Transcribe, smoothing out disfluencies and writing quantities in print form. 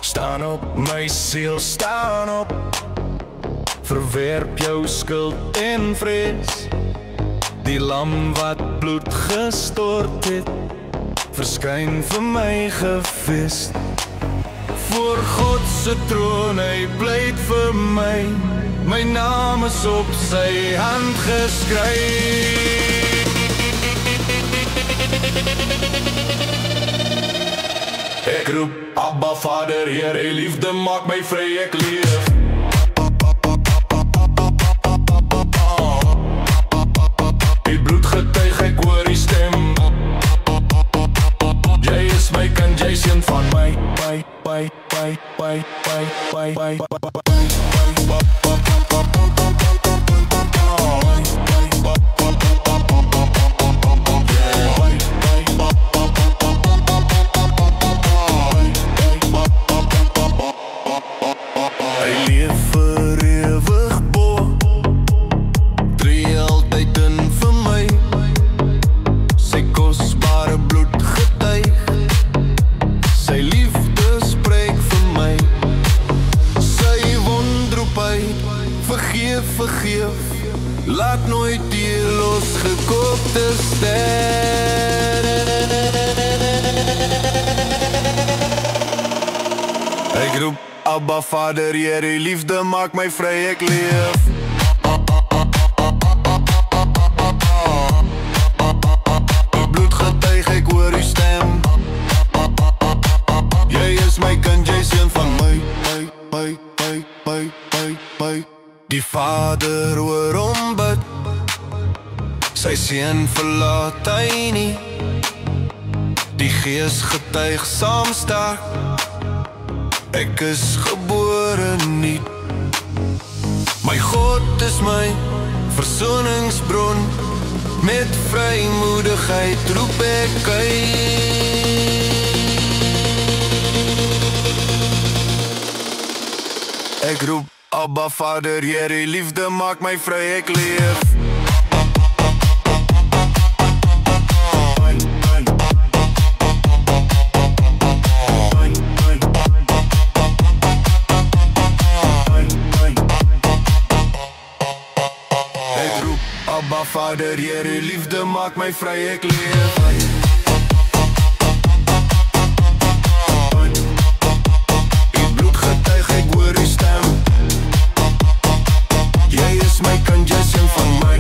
Staan op my siel, staan op. Verwerp jou skuld en vrees. Die lam wat bloed gestort het, verskyn vir my gefeest. Voor God se troon, hy pleit vir my. My naam is op sy hand geskryf. Ek roep Abba Vader, Heer, die liefde maak my vry, ek leef. Die bloed getuig, ek hoor die stem. Jy is my kind, jy seun van my. Vergeef, laat nooit die losgekookte ster. Ek roep Abba Vader, Heer, die liefde maak my vry, ek leef. Die bloed getuig, ek hoor die stem. Jy is my kind, jy seun van my. Die Vader hoor hom bid, sy seun verlaat hy nie. Die Gees getuig saam sterk, ek is gebore nuut. My God is my versoeningsbron, met vrymoedigheid roep ek uit. Ek roep Abba Vader, Heer, die liefde maak my vry, ek leef. Ek roep Abba Vader, Heer, die liefde maak my vry, ek leef. My kind, jy seun van my.